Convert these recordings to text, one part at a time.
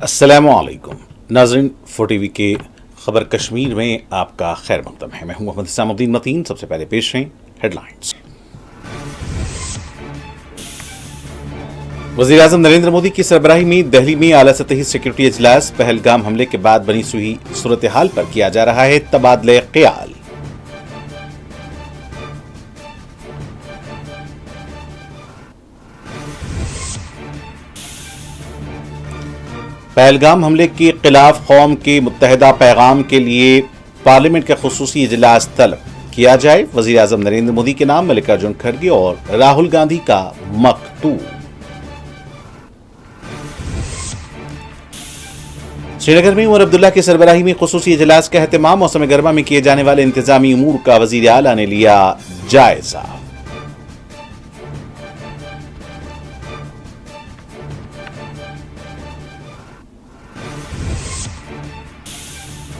السلام علیکم ناظرین، 4 ٹی وی کے خبر کشمیر میں آپ کا خیر مقدم ہے۔ میں ہوں محمد حسام الدین متین۔ سب سے پہلے پیش ہیں ہیڈ لائنز۔ وزیر اعظم نریندر مودی کی سربراہی میں دہلی میں اعلیٰ سطحی سیکورٹی اجلاس، پہلگام حملے کے بعد بنی ہوئی صورتحال پر کیا جا رہا ہے تبادلہ خیال۔ پہلگام حملے کے خلاف قوم کے متحدہ پیغام کے لیے پارلیمنٹ کا خصوصی اجلاس طلب کیا جائے، وزیر اعظم نریندر مودی کے نام ملکارجن کھڑگے اور راہل گاندھی کا مکتوب۔ سری نگر میں عمر عبداللہ کی سربراہی میں خصوصی اجلاس کا اہتمام، موسم گرما میں کیے جانے والے انتظامی امور کا وزیر اعلیٰ نے لیا جائزہ۔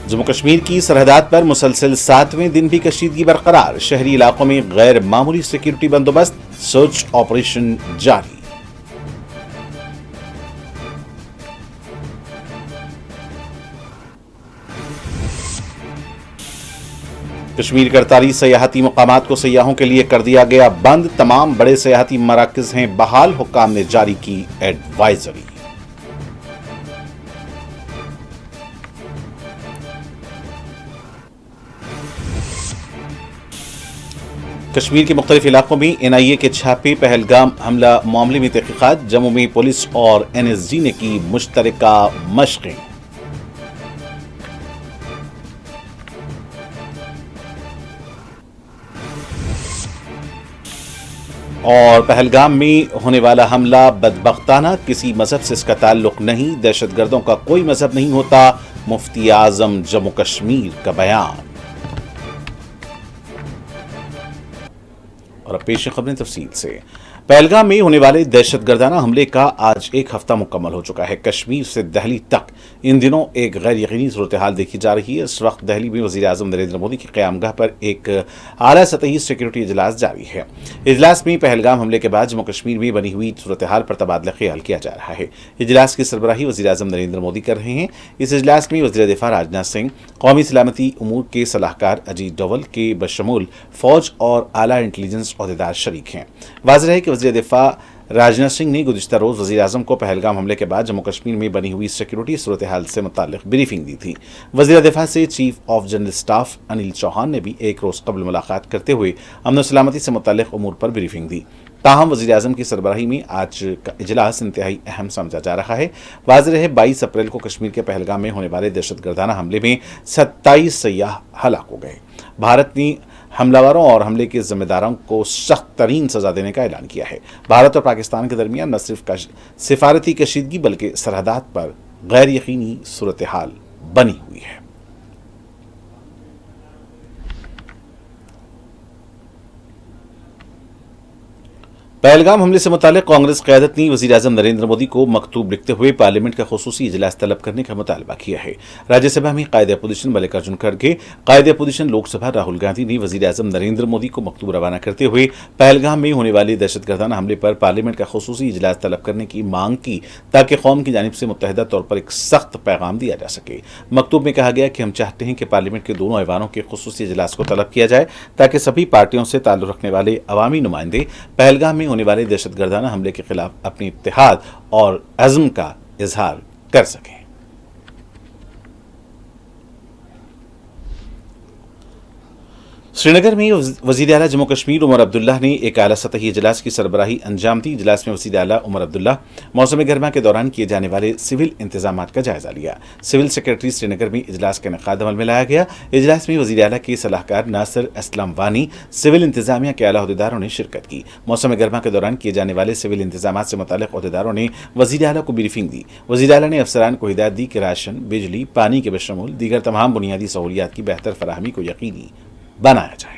جموں کشمیر کی سرحدات پر مسلسل 7ویں دن بھی کشیدگی برقرار، شہری علاقوں میں غیر معمولی سیکورٹی بندوبست، سرچ آپریشن جاری۔ کشمیر کے 48 سیاحتی مقامات کو سیاحوں کے لیے کر دیا گیا بند، تمام بڑے سیاحتی مراکز ہیں بحال، حکام نے جاری کی ایڈوائزری۔ کشمیر کے مختلف علاقوں میں این آئی اے کے چھاپے، پہلگام حملہ معاملے میں تحقیقات، جموں میں پولیس اور این ایس جی نے کی مشترکہ مشقیں۔ اور پہلگام میں ہونے والا حملہ بدبختانہ، کسی مذہب سے اس کا تعلق نہیں، دہشت گردوں کا کوئی مذہب نہیں ہوتا، مفتی اعظم جموں کشمیر کا بیان۔ اور اب پیش خبریں تفصیل سے۔ پہلگام میں ہونے والے دہشت گردانہ حملے کا آج ایک ہفتہ مکمل ہو چکا ہے۔ کشمیر سے دہلی تک ان دنوں ایک غیر یقینی صورتحال دیکھی جا رہی ہے۔ اس وقت دہلی میں وزیر اعظم نریندر مودی کی قیام گاہ پر ایک اعلیٰ سطحی سیکورٹی اجلاس جاری ہے۔ اجلاس میں پہلگام حملے کے بعد جموں کشمیر میں بنی ہوئی صورتحال پر تبادلہ خیال کیا جا رہا ہے۔ اجلاس کی سربراہی وزیر اعظم نریندر مودی کر رہے ہیں۔ اس اجلاس میں وزیر دفاع راجناتھ سنگھ، قومی سلامتی امور کے صلاح کار اجیت ڈوول کے بشمول فوج اور اعلیٰ انٹیلیجنس عہدیدار شریک ہیں۔ واضح ہے کہ وزیر دفاع راجناتھ سنگھ نے گزشتہ روز وزیر اعظم کو پہلگام حملے کے بعد جموں کشمیر میں بنی ہوئی سیکورٹی صورتحال سے متعلق بریفنگ دی تھی۔ وزیر دفاع سے چیف آف جنرل اسٹاف انل چوہان نے بھی ایک روز قبل ملاقات کرتے ہوئے امن و سلامتی سے متعلق امور پر بریفنگ دی۔ تاہم وزیر اعظم کی سربراہی میں آج کا اجلاس انتہائی اہم سمجھا جا رہا ہے۔ واضح ہے 22 اپریل کو کشمیر کے پہلگام میں ہونے والے دہشت گردانہ حملے میں 27 سیاح ہلاک ہو گئے۔ بھارت نے حملہ آوروں اور حملے کے ذمہ داروں کو سخت ترین سزا دینے کا اعلان کیا ہے۔ بھارت اور پاکستان کے درمیان نہ صرف سفارتی کشیدگی بلکہ سرحدات پر غیر یقینی صورتحال بنی ہوئی ہے۔ پہلگام حملے سے متعلق کانگریس قیادت نے وزیر اعظم نریندر مودی کو مکتوب لکھتے ہوئے پارلیمنٹ کا خصوصی اجلاس طلب کرنے کا مطالبہ کیا ہے۔ راجیہ سبھا میں قائد اپوزیشن ملکارجن کھڑگے، قائد اپوزیشن لوک سبھا راہل گاندھی نے وزیر اعظم نریندر مودی کو مکتوب روانہ کرتے ہوئے پہلگام میں ہونے والے دہشت گردانہ حملے پر پارلیمنٹ کا خصوصی اجلاس طلب کرنے کی مانگ کی تاکہ قوم کی جانب سے متحدہ طور پر ایک سخت پیغام دیا جا سکے۔ مکتوب میں کہا گیا کہ ہم چاہتے ہیں کہ پارلیمنٹ کے دونوں ایوانوں کے خصوصی اجلاس کو طلب کیا جائے تاکہ سبھی پارٹیوں سے تعلق رکھنے والے عوامی نمائندے پہلگام میں ہونے والے دہشت گردانہ حملے کے خلاف اپنی اتحاد اور عزم کا اظہار کر سکیں۔ سری نگر میں وزیر اعلیٰ جموں کشمیر عمر عبداللہ نے ایک اعلیٰ سطحی اجلاس کی سربراہی انجام دی۔ اجلاس میں وزیر اعلیٰ عمر عبداللہ موسم گرما کے دوران کیے جانے والے سول انتظامات کا جائزہ لیا۔ سول سیکرٹری سری نگر میں اجلاس کا انعقاد عمل میں لایا گیا۔ اجلاس میں وزیر اعلیٰ کے صلاح کار ناصر اسلم وانی، سول انتظامیہ کے اعلیٰ عہدیداروں نے شرکت کی۔ موسم گرما کے دوران کیے جانے والے سول انتظامات سے متعلق عہدیداروں نے وزیر اعلیٰ کو بریفنگ دی۔ وزیر اعلیٰ نے افسران کو ہدایت دی کہ راشن، بجلی، پانی کے بشمول دیگر تمام بنیادی سہولیات کی بہتر فراہمی کو یقینی بنایا جائے۔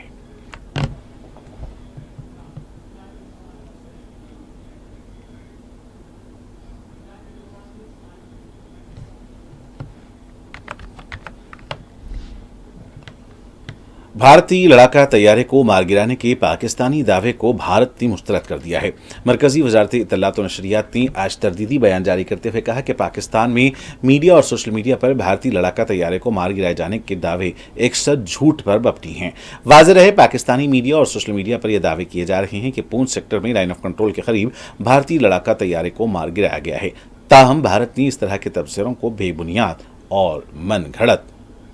भारतीय लड़ाका तैयारे को मार गिराने के पाकिस्तानी दावे को भारत ने मुस्तरद कर दिया है। मरकजी वजारत इत्तलात व नशरियात ने आज तरदीदी बयान जारी करते हुए कहा कि पाकिस्तान में मीडिया और सोशल मीडिया पर भारतीय लड़ाका तैयारे को मार गिराए जाने के दावे अक्सर झूठ पर मबनी हैं। वाज़ेह रहे, पाकिस्तानी मीडिया और सोशल मीडिया पर यह दावे किए जा रहे हैं कि पूंछ सेक्टर में लाइन ऑफ कंट्रोल के करीब भारतीय लड़ाका तैयारे को मार गिराया गया है। ताहम भारत ने इस तरह के तबसरों को बेबुनियाद और मन घड़त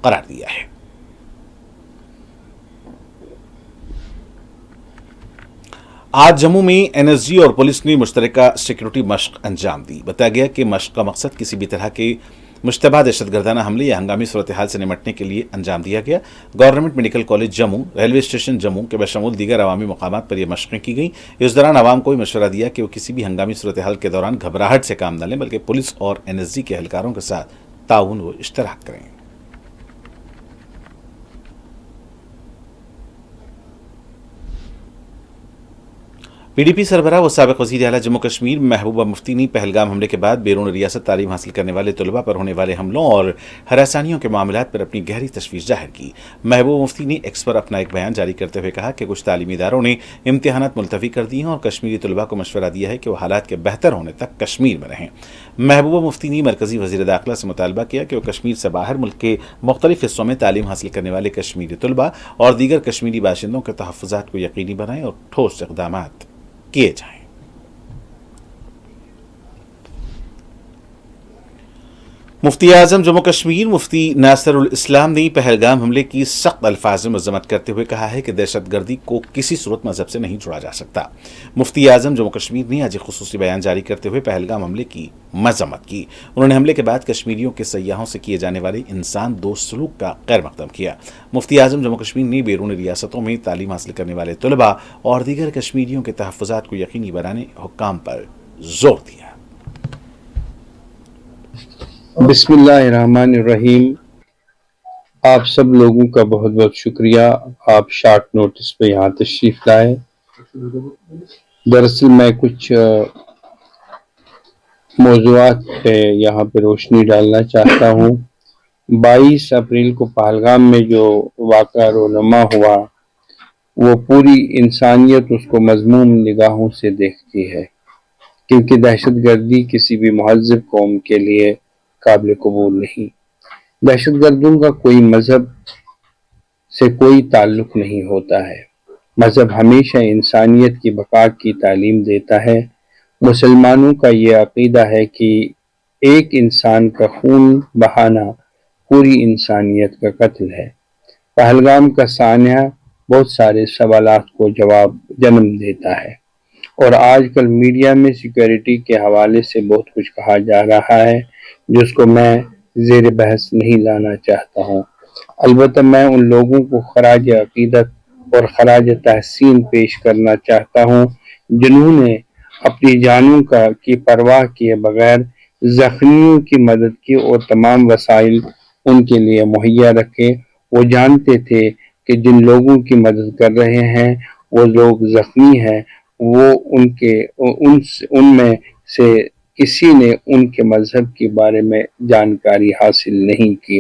करार दिया है। आज जम्मू में एनएसजी और पुलिस ने मुश्तरका सिक्योरिटी मशक अंजाम दी। बताया गया कि मशक का मकसद किसी भी तरह के मुश्तबा दहशतगर्दाना हमले या हंगामी सूरत हाल से निमटने के लिए अंजाम दिया गया। Government medical college Jammu, railway station Jammu के बशमूल दीगर अवामी मकामात पर यह मशक़ें की गई। इस दौरान आवाम को मशवरा दिया कि वो किसी भी हंगामी सूरत हाल के दौरान घबराहट से काम न लें, बल्कि पुलिस और एनएसजी के एहलकारों के साथ ताउन व इश्तराक करें। पीडीपी सरबराह व साबिक़ वज़ीर आला जम्मू कश्मीर महबूबा मुफ्ती ने पहलगाम हमले के बाद बैरून रियासत तालीम हासिल करने वाले तलबा पर होने वाले हमलों और हरासानियों के मामलात पर अपनी गहरी तशवीश जाहिर की। महबूबा मुफ्ती ने एक्स पर अपना एक बयान जारी करते हुए कहा कि कुछ तालीमी इदारों ने इम्तिहानात मुलतवी कर दिए हैं और कश्मीरी तलबा को मशवरा दिया है कि वह हालात के बेहतर होने तक कश्मीर में रहें। महबूबा मुफ्ती ने मरकजी वज़ीर दाखिला से मुतालबा किया कि वह कश्मीर से बाहर मुल्क के मुख्तलिफ हिस्सों में तालीम हासिल करने वाले कश्मीरी तलबा और दीगर कश्मीरी बाशिंदों के तहफ़्फ़ुज़ात को यकीनी बनाएं और ठोस इक़दामात किए जाएं। मुफ्ती आजम जम्मू कश्मीर मुफ्ती नासिरुल इस्लाम ने पहलगाम हमले की सख्त अल्फाज में मज़म्मत करते हुए कहा है कि दहशतगर्दी को किसी सूरत मजहब से नहीं जोड़ा जा सकता। मुफ्ती आजम जम्मू कश्मीर ने आज एक खुसूसी बयान जारी करते हुए पहलगाम हमले की मज़म्मत की। उन्होंने हमले के बाद कश्मीरियों के सयाहों से किए जाने वाले इंसान दोस्त सलूक का खैर मकदम किया। मुफ्ती आजम जम्मू कश्मीर ने बैरून रियासतों में तालीम हासिल करने वाले तलबा और दीगर कश्मीरियों के तहफ़्फ़ुज़ात को यकीनी बनाने हुक्काम पर जोर दिया। बिस्मिल्लाहिर्रहमानिर्रहीम। आप सब लोगों का बहुत बहुत शुक्रिया, आप शॉर्ट नोटिस पे यहाँ तशरीफ लाए। दरअसल मैं कुछ मौज़ूआत पे यहाँ पे रोशनी डालना चाहता हूँ। 22 अप्रैल को पहलगाम में जो वाक़या रोनमा हुआ, वो पूरी इंसानियत उसको मज़मूम निगाहों से देखती है, क्योंकि दहशतगर्दी किसी भी महज़ब कौम के लिए काबिल कबूल नहीं। दहशतगर्दों का कोई मजहब से कोई ताल्लुक नहीं होता है। मजहब हमेशा इंसानियत की बका की तालीम देता है। मुसलमानों का ये अकीदा है कि एक इंसान का खून बहाना पूरी इंसानियत का कत्ल है। पहलगाम का सान्या बहुत सारे सवालात को जवाब जन्म देता है और आजकल मीडिया में सिक्योरिटी के हवाले से बहुत कुछ कहा जा रहा है, जिसको मैं ज़ेर बहस नहीं लाना चाहता हूँ। अलबत्ता मैं उन लोगों को खराज अकीदत और खराज तहसीन पेश करना चाहता हूँ जिन्होंने अपनी जानों की परवाह किए बगैर जख्मियों की मदद की और तमाम वसाइल उनके लिए मुहैया रखे। वो जानते थे कि जिन लोगों की मदद कर रहे हैं वो लोग जख्मी हैं, वो उनमें से किसी ने उनके मजहब के बारे में जानकारी हासिल नहीं की,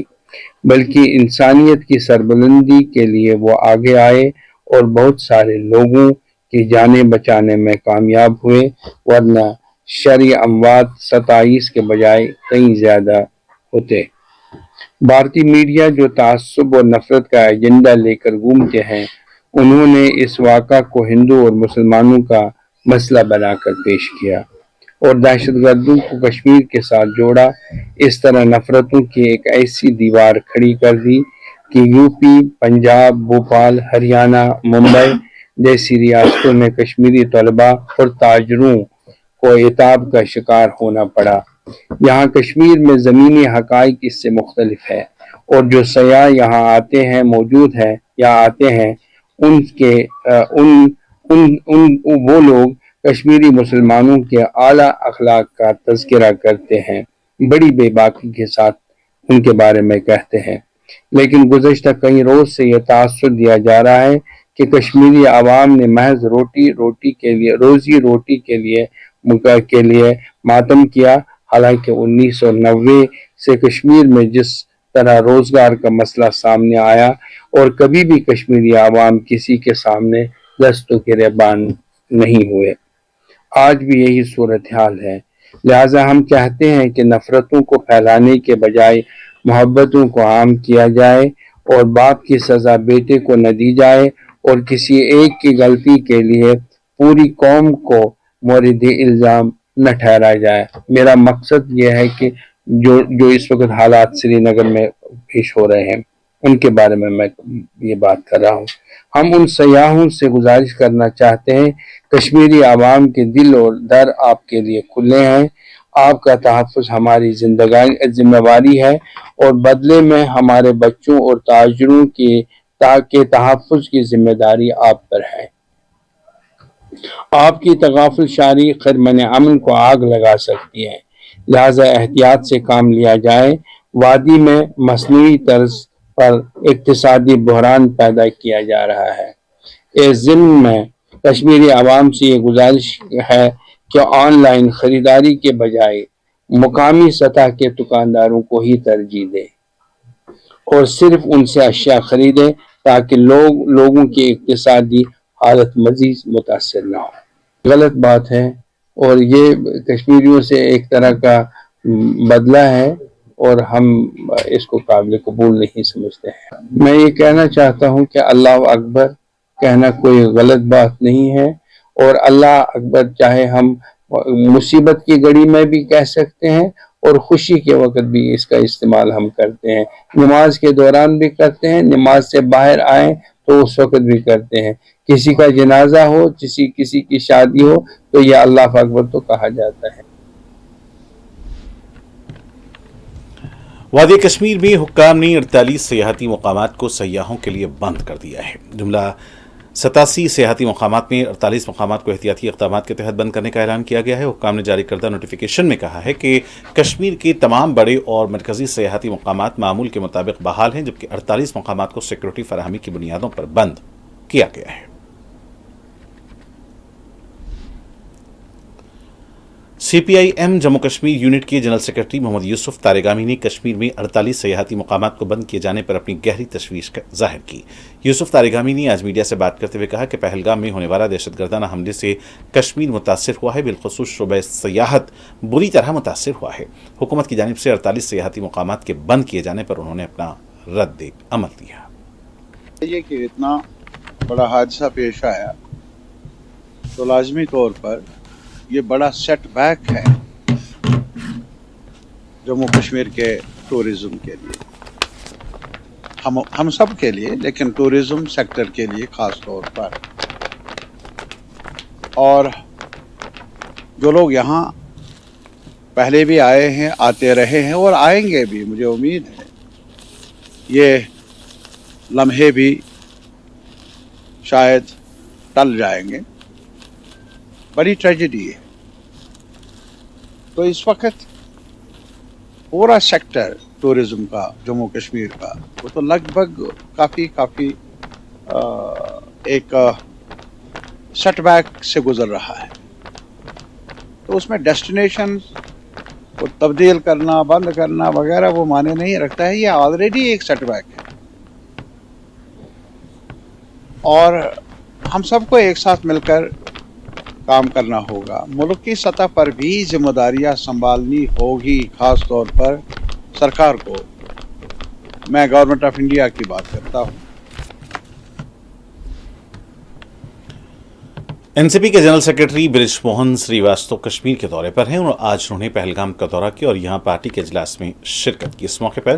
बल्कि इंसानियत की सरबुलंदी के लिए वो आगे आए और बहुत सारे लोगों की जानें बचाने में कामयाब हुए, वरना शरई अमवात 27 के बजाय कहीं ज्यादा होते। भारतीय मीडिया जो तासुब और नफरत का एजेंडा लेकर घूमते हैं, उन्होंने इस वाक़ा को हिंदू और मुसलमानों का मसला बनाकर पेश किया और दहशतगर्दों को कश्मीर के साथ जोड़ा। इस तरह नफरतों की एक ऐसी दीवार खड़ी कर दी कि यूपी, पंजाब, भोपाल, हरियाणा, मुंबई जैसी रियासतों में कश्मीरी तलबा और ताजरों को इताब का शिकार होना पड़ा। यहाँ कश्मीर में ज़मीनी हक़ाइक़ इससे मुख्तलिफ है और जो सयाह यहाँ आते हैं मौजूद है या आते हैं उनके वो लोग कश्मीरी मुसलमानों के आला अखलाक का तज़किरा करते हैं, बड़ी बेबाकी के साथ उनके बारे में कहते हैं। लेकिन गुज़श्ता कई रोज़ से यह तासुर दिया जा रहा है कि कश्मीरी आवाम ने महज रोजी रोटी के लिए मातम किया। हालांकि 1990 से कश्मीर में जिस طرح روزگار کا مسئلہ سامنے آیا اور کبھی بھی کشمیری عوام کسی کے سامنے دست و گریبان نہیں ہوئے۔ آج بھی یہی صورتحال ہے، لہٰذا ہم چاہتے ہیں کہ نفرتوں کو پھیلانے کے بجائے محبتوں کو عام کیا جائے اور باپ کی سزا بیٹے کو نہ دی جائے اور کسی ایک کی غلطی کے لیے پوری قوم کو مورد الزام نہ ٹھہرایا جائے۔ میرا مقصد یہ ہے کہ جو اس وقت حالات سری نگر میں پیش ہو رہے ہیں ان کے بارے میں یہ بات کر رہا ہوں۔ ہم ان سیاحوں سے گزارش کرنا چاہتے ہیں، کشمیری عوام کے دل اور در آپ کے لیے کھلے ہیں، آپ کا تحفظ ہماری ذمہ داری ہے اور بدلے میں ہمارے بچوں اور تاجروں کے تحفظ کی ذمہ داری آپ پر ہے۔ آپ کی تغافل شاری خرمن امن کو آگ لگا سکتی ہے، لہذا احتیاط سے کام لیا جائے۔ وادی میں مصنوعی طرز پر اقتصادی بحران پیدا کیا جا رہا ہے۔ اس ضمن میں کشمیری عوام سے یہ گزارش ہے کہ آن لائن خریداری کے بجائے مقامی سطح کے دکانداروں کو ہی ترجیح دیں اور صرف ان سے اشیاء خریدیں تاکہ لوگوں کی اقتصادی حالت مزید متاثر نہ ہو۔ غلط بات ہے اور یہ کشمیریوں سے ایک طرح کا بدلہ ہے اور ہم اس کو قابل قبول نہیں سمجھتے ہیں۔ میں یہ کہنا چاہتا ہوں کہ اللہ اکبر کہنا کوئی غلط بات نہیں ہے اور اللہ اکبر چاہے ہم مصیبت کی گھڑی میں بھی کہہ سکتے ہیں اور خوشی کے وقت بھی اس کا استعمال ہم کرتے ہیں، نماز کے دوران بھی کرتے ہیں، نماز سے باہر آئیں تو اس وقت بھی کرتے ہیں، کسی کا جنازہ ہو، کسی کی شادی ہو تو یہ اللہ اکبر تو کہا جاتا ہے۔ وادی کشمیر میں حکام نے 48 سیاحتی مقامات کو سیاحوں کے لیے بند کر دیا ہے۔ جملہ 87 سیاحتی مقامات میں 48 مقامات کو احتیاطی اقدامات کے تحت بند کرنے کا اعلان کیا گیا ہے۔ حکام نے جاری کردہ نوٹیفیکیشن میں کہا ہے کہ کشمیر کے تمام بڑے اور مرکزی سیاحتی مقامات معمول کے مطابق بحال ہیں، جبکہ 48 مقامات کو سیکورٹی فراہمی کی بنیادوں پر بند کیا گیا ہے۔ C P I M Jammu Kashmir unit کے جنرل سیکرٹری محمد یوسف تارگامی نے کشمیر میں 48 سیاحتی مقامات کو بند کیے جانے پر اپنی گہری تشویش ظاہر کی۔ یوسف تارگامی نے آج میڈیا سے بات کرتے ہوئے کہا کہ پہلگام میں ہونے والا دہشت گردانہ حملے سے کشمیر متاثر ہوا ہے، بالخصوص شعبہ سیاحت بری طرح متاثر ہوا ہے۔ حکومت کی جانب سے 48 سیاحتی مقامات کے بند کیے جانے پر انہوں نے اپنا رد عمل دیا۔ یہ کہ اتنا بڑا حادثہ پیش آیا تو لازمی طور پر یہ بڑا سیٹ بیک ہے جموں کشمیر کے ٹورزم کے لیے، ہم سب کے لیے، لیکن ٹورزم سیکٹر کے لیے خاص طور پر۔ اور جو لوگ یہاں پہلے بھی آئے ہیں، آتے رہے ہیں اور آئیں گے بھی، مجھے امید ہے یہ لمحے بھی شاید ٹل جائیں گے۔ بڑی ٹریجڈی ہے۔ تو اس وقت پورا سیکٹر ٹورزم کا جموں کشمیر کا وہ تو لگ بھگ کافی ایک سیٹ بیک سے گزر رہا ہے۔ تو اس میں ڈیسٹینیشن کو تبدیل کرنا، بند کرنا وغیرہ وہ معنی نہیں رکھتا ہے، یہ آلریڈی ایک سیٹ بیک ہے۔ اور ہم سب کو ایک ساتھ مل کر کام کرنا ہوگا، ملک کی سطح پر بھی ذمہ داریاں سنبھالنی ہوگی، خاص طور پر سرکار کو۔ میں گورنمنٹ آف انڈیا کی بات کرتا ہوں۔ این سی پی کے جنرل سیکرٹری برج موہن سریواستو کشمیر کے دورے پر ہیں اور آج انہوں نے پہلگام کا دورہ کیا اور یہاں پارٹی کے اجلاس میں شرکت کی۔ اس موقع پر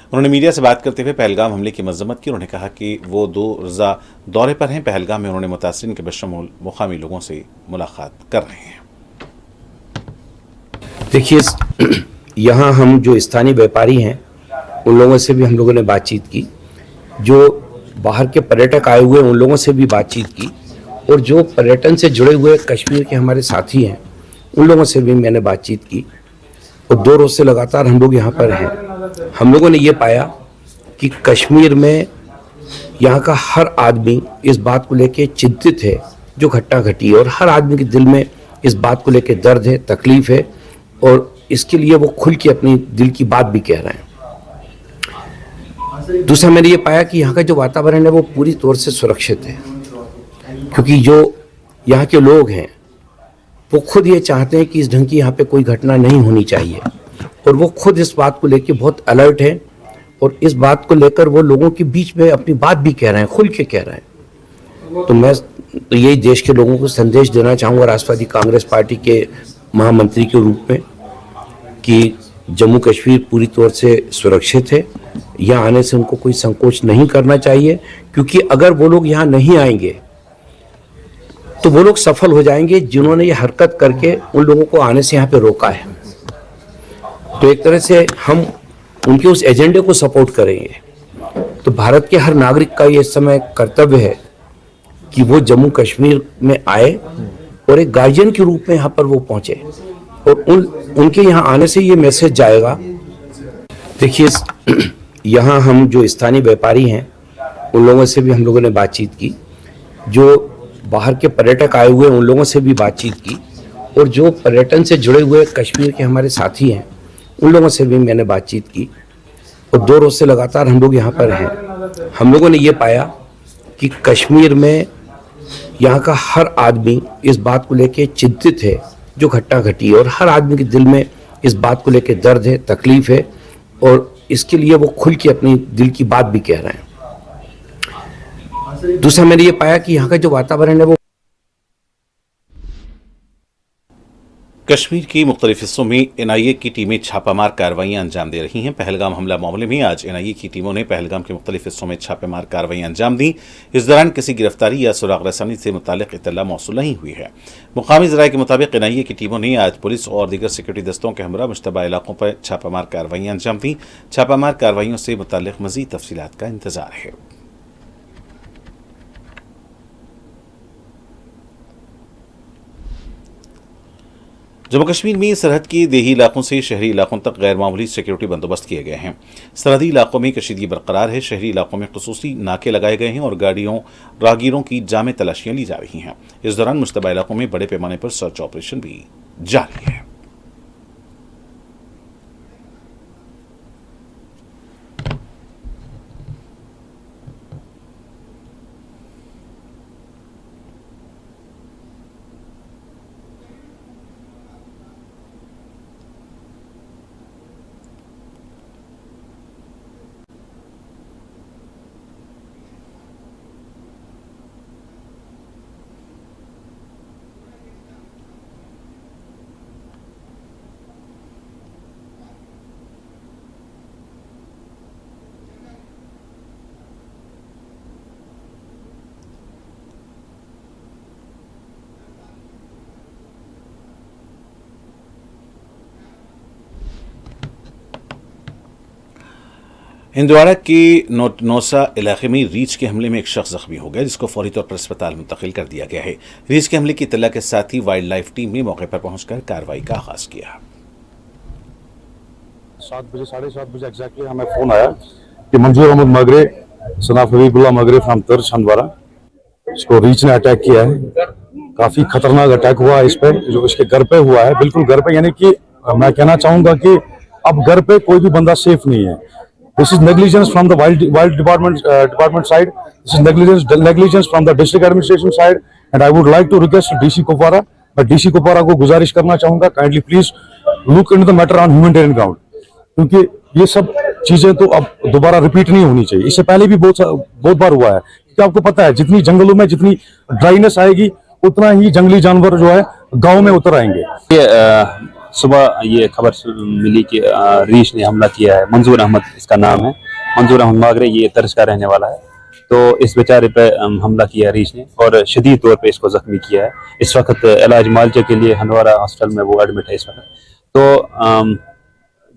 انہوں نے میڈیا سے بات کرتے ہوئے پہلگام حملے کی مذمت کی۔ انہوں نے کہا کہ وہ 2 روزہ دورے پر ہیں۔ پہلگام میں انہوں نے متاثرین کے بشمول مقامی لوگوں سے ملاقات کر رہے ہیں۔ دیکھیے، یہاں ہم جو استھانی بیپاری ہیں ان لوگوں سے بھی ہم لوگوں نے بات چیت کی، جو باہر کے پریٹک آئے ہوئے ان لوگوں سے بھی بات چیت کی، اور جو پریٹن سے جڑے ہوئے کشمیر کے ہمارے ساتھی ہیں ان لوگوں سے بھی میں نے بات چیت کی۔ اور 2 روز سے لگاتار ہم لوگ یہاں پر ہیں۔ ہم لوگوں نے یہ پایا کہ کشمیر میں یہاں کا ہر آدمی اس بات کو لے کے چنتت ہے جو گھٹنا گھٹی ہے، اور ہر آدمی کے دل میں اس بات کو لے کے درد ہے، تکلیف ہے، اور اس کے لیے وہ کھل کے اپنی دل کی بات بھی کہہ رہے ہیں۔ दूसरा मैंने ये पाया कि यहाँ का जो वातावरण है वो पूरी तौर से सुरक्षित है, क्योंकि जो यहाँ के लोग हैं वो खुद ये चाहते हैं कि इस ढंग की यहाँ पे कोई घटना नहीं होनी चाहिए, और वो खुद इस बात को लेकर बहुत अलर्ट है, और इस बात को लेकर वो लोगों के बीच में अपनी बात भी कह रहे हैं, खुल के कह रहे हैं। तो मैं तो यही देश के लोगों को संदेश देना चाहूँगा राष्ट्रवादी कांग्रेस पार्टी के महामंत्री के रूप में कि जम्मू कश्मीर पूरी तौर से सुरक्षित है, यहाँ आने से उनको कोई संकोच नहीं करना चाहिए, क्योंकि अगर वो लोग यहाँ नहीं आएंगे तो वो लोग सफल हो जाएंगे जिन्होंने ये हरकत करके उन लोगों को आने से यहाँ पे रोका है। तो एक तरह से हम उनके उस एजेंडे को सपोर्ट करेंगे। तो भारत के हर नागरिक का ये इस समय कर्तव्य है कि वो जम्मू कश्मीर में आए और एक गार्जियन के रूप में यहाँ पर वो पहुँचे, और उनके यहाँ आने से ये मैसेज जाएगा। देखिए, यहाँ हम जो स्थानीय व्यापारी हैं उन लोगों से भी हम लोगों ने बातचीत की, जो बाहर के पर्यटक आए हुए हैं उन लोगों से भी बातचीत की, और जो पर्यटन से जुड़े हुए कश्मीर के हमारे साथी हैं उन लोगों से भी मैंने बातचीत की, और 2 रोज से लगातार हम लोग यहाँ पर हैं। हम लोगों ने ये पाया कि कश्मीर में यहाँ का हर आदमी इस बात को लेके चिंतित है जो घटना घटी है, और हर आदमी के दिल में इस बात को लेके दर्द है, तकलीफ है, और इसके लिए वो खुल के अपनी दिल की बात भी कह रहे हैं। दूसरा मैंने ये पाया कि यहाँ का जो वातावरण है वो कश्मीर के मुख्तलिफ हिस्सों में एनआईए की टीमें छापामार कार्रवाइयां अंजाम दे रही हैं। पहलगाम हमला मामले में आज एनआईए की टीमों ने पहलगाम के मुख्तलिफ हिस्सों में छापेमार कार्रवाइयां अंजाम दी। इस दौरान किसी गिरफ्तारी या सुराग रसानी से मुतालिक इत्तला मौसूल नहीं हुई है। मुकामी ज़राए के मुताबिक एनआईए की टीमों ने आज पुलिस और दीगर सिक्योरिटी दस्तों के हमरा मुश्तबा इलाकों पर छापामार कार्रवाइयां अंजाम दी। छापामार कार्रवाइयों से मुतालिक मज़ीद तफसीलात का इंतजार है। जम्मू कश्मीर में सरहद के देही इलाकों से शहरी इलाकों तक गैर मामूली सिक्योरिटी बंदोबस्त किए गए हैं। सरहदी इलाकों में कशीदगी बरकरार है। शहरी इलाकों में खुसूसी नाके लगाए गए हैं और राहगीरों की जामे तलाशियां ली जा रही हैं। इस दौरान मुश्तबा इलाकों में बड़े पैमाने पर सर्च ऑपरेशन भी जारी है। हिंदवाड़ा के नौसा इलाके में रीछ के हमले में एक शख्स जख्मी हो गया, जिसको फौरी तौर पर अस्पताल मुंतकिल कर दिया गया है। रीछ के हमले की इत्तला के साथ ही वाइल्ड लाइफ टीम ने मौके पर पहुंचकर कार्रवाई का आगाज किया। 7 बजे 7:30 बजे एग्जैक्टली हमें फोन आया कि मंजूर अहमद मगरे सनाफ हबीबुल्लाह मगरे फ्रॉम तर्ज हंदवाड़ा, इसको रीछ ने अटैक किया है। काफी खतरनाक अटैक हुआ है इस पे, जो इसके घर पे हुआ है, बिल्कुल घर पे। यानी कि मैं कहना चाहूंगा कि अब घर पे कोई भी बंदा सेफ नहीं है। This is negligence from the wild department side. This is negligence from the district administration side. And I would like to request DC Kupwara. मैं DC Kupwara को गुजारिश करना चाहूंगा, kindly please look into the matter on humanitarian ground. क्योंकि ये सब चीजें तो अब दोबारा रिपीट नहीं होनी चाहिए। इससे पहले भी बहुत बार हुआ है। क्योंकि आपको पता है, जितनी जंगलों में जितनी ड्राइनेस आएगी उतना ही जंगली जानवर जो है गाँव में उतर आएंगे। सुबह ये खबर मिली कि रीछ ने हमला किया है। मंजूर अहमद इसका नाम है, मंजूर अहमद मागरे, ये तर्ज का रहने वाला है। तो इस बेचारे पे हमला किया रीछ ने और शदीद तौर पे इसको जख्मी किया है। इस वक्त इलाज मालजे के लिए हंदवाड़ा हॉस्पिटल में वो एडमिट है इस वक्त। तो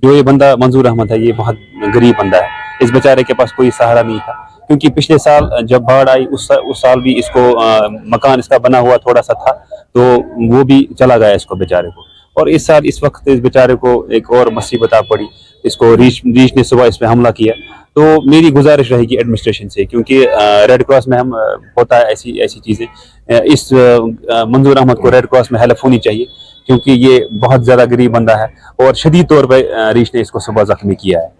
जो ये बंदा मंजूर अहमद है, ये बहुत गरीब बंदा है। इस बेचारे के पास कोई सहारा नहीं था, क्योंकि पिछले साल जब बाढ़ आई उस साल भी इसको मकान इसका बना हुआ थोड़ा सा था, तो वो भी चला गया इसको बेचारे को। और इस साल इस वक्त इस बेचारे को एक और मुसीबत आ पड़ी, इसको रीछ ने सुबह इस पे हमला किया। तो मेरी गुजारिश रहेगी एडमिनिस्ट्रेशन से, क्योंकि रेड क्रॉस में हम होता है ऐसी चीज़ें, इस मंजूर अहमद को रेड क्रॉस में हेल्प होनी चाहिए, क्योंकि ये बहुत ज़्यादा गरीब बंदा है और शदीद तौर पर रीछ ने इसको सुबह जख्मी किया है।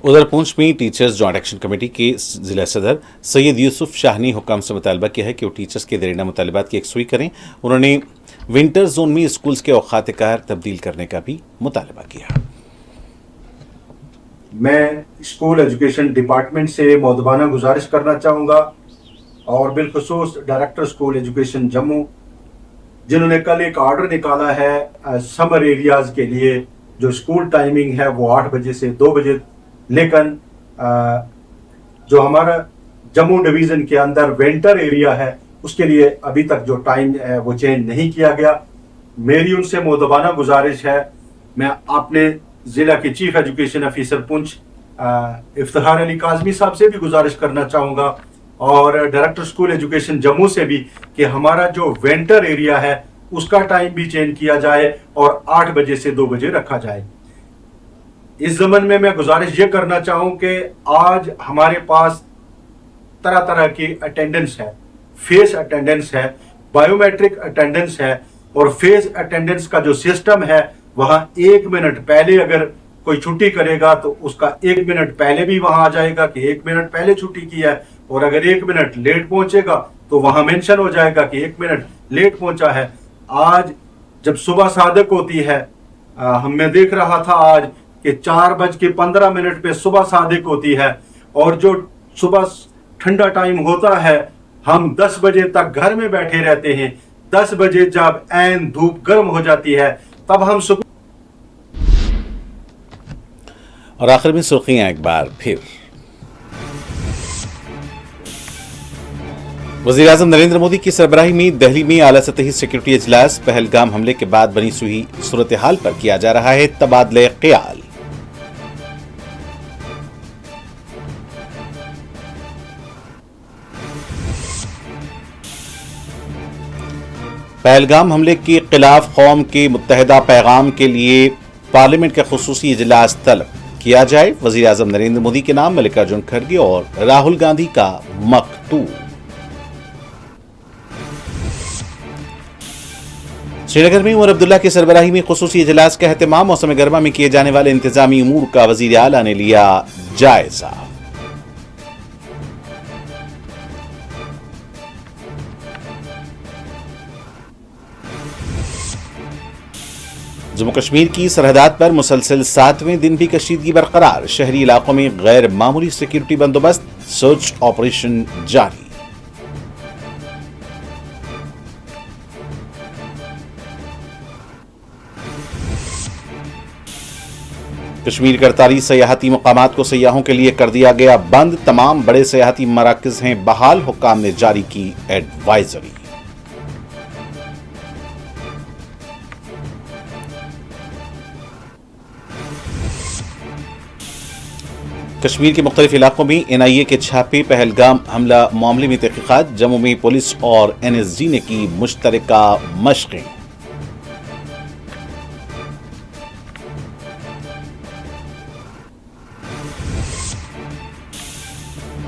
उधर पुंछ में टीचर्स जॉइंट एक्शन कमेटी के जिला सदर सैयद यूसुफ शाह ने हुकाम से मुतालबा किया है कि वो टीचर्स के देरीना मुतालबात की यकसुई करें। उन्होंने विंटर जोन में स्कूल्स के औकात कार तब्दील करने का भी मुतालबा किया। मैं स्कूल एजुकेशन डिपार्टमेंट से मौदबाना गुजारिश करना चाहूँगा और बिलखसूस डायरेक्टर स्कूल एजुकेशन जम्मू, जिन्होंने कल एक ऑर्डर निकाला है समर एरियाज़ के लिए जो स्कूल टाइमिंग है वो 8 बजे से 2 बजे, लेकिन जो हमारा जम्मू डिवीज़न के अंदर विंटर एरिया है उसके लिए अभी तक जो टाइम है वो चेंज नहीं किया गया। मेरी उनसे मौदबाना गुजारिश है, मैं अपने ज़िला के chief education officer Poonch Iftikhar Ali Kazmi साहब से भी गुजारिश करना चाहूँगा और डायरेक्टर स्कूल एजुकेशन जम्मू से भी कि हमारा जो विंटर एरिया है उसका टाइम भी चेंज किया जाए और 8 बजे से 2 बजे रखा जाए। इस ज़मन में मैं गुजारिश ये करना चाहूँ कि आज हमारे पास तरह तरह की अटेंडेंस है, फेस अटेंडेंस है, बायोमेट्रिक अटेंडेंस है और फेस अटेंडेंस का जो सिस्टम है वहाँ 1 मिनट पहले अगर कोई छुट्टी करेगा तो उसका 1 मिनट पहले भी वहाँ आ जाएगा कि 1 मिनट पहले छुट्टी की है, और अगर 1 मिनट लेट पहुंचेगा तो वहाँ मेंशन हो जाएगा कि 1 मिनट लेट पहुंचा है। आज जब सुबह सादक होती है, मैं देख रहा था आज कि 4:15 पे सुबह सादक होती है और जो सुबह ठंडा टाइम होता है हम 10 बजे तक घर में बैठे रहते हैं। 10 बजे जब ऐन धूप गर्म हो जाती है तब हम और आखिर में सुर्खियां एक बार फिर। वज़ीर-ए-आज़म नरेंद्र मोदी की सरबराही में दिल्ली में आला सतही सिक्योरिटी इजलास, पहलगाम हमले के बाद बनी हुई सूरत हाल पर किया जा रहा है तबादले ख्याल। पहलगाम हमले के खिलाफ कौम के मुत्तहिदा पैगाम के लिए पार्लियामेंट का खुसूसी इजलास तलब किया जाए। वज़ीर-ए-आज़म नरेंद्र मोदी के नाम मल्लिकार्जुन खड़गे और राहुल गांधी का मकतूब। श्रीनगर में उमर अब्दुल्ला की सरबराही में खुसूसी इजलास का एहतमाम, मौसम गर्मा में किए जाने वाले इंतजामी उमूर का वज़ीर आला ने लिया जायजा। जम्मू कश्मीर की सरहदात पर मुसलसल 7वें दिन भी कशीदगी बरकरार, शहरी इलाकों में गैर मामूली सिक्योरिटी बंदोबस्त, सर्च ऑपरेशन जारी। कश्मीर करतारी सयाहती मकामात को सयाहों के लिए कर दिया गया बंद, तमाम बड़े सयाहती मराकज हैं बहाल, हुक्काम ने जारी की एडवाइजरी। कश्मीर के मुख्तलिफ इलाकों में NIA के छापे, पहलगाम हमला मामले में तहकीकात, जम्मू में पुलिस और NSG ने की मुश्तरका मशक़ें।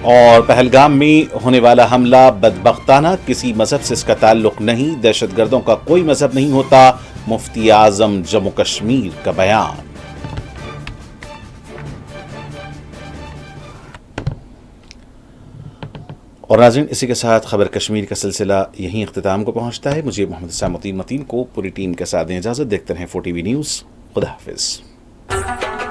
और पहलगाम में होने वाला हमला बदबख्ताना, किसी मजहब से इसका ताल्लुक नहीं, दहशतगर्दों का कोई मजहब नहीं होता, मुफ्ती आजम जम्मू कश्मीर का बयान। और नाज़रीन, इसी के साथ खबर कश्मीर का सिलसिला यहीं इख्तिताम को पहुंचता है। मुझे मोहम्मद सामुद्दीन मतीन को पूरी टीम के साथ दें इजाज़त। देखते रहें 4TV न्यूज़। खुदा हाफिज़।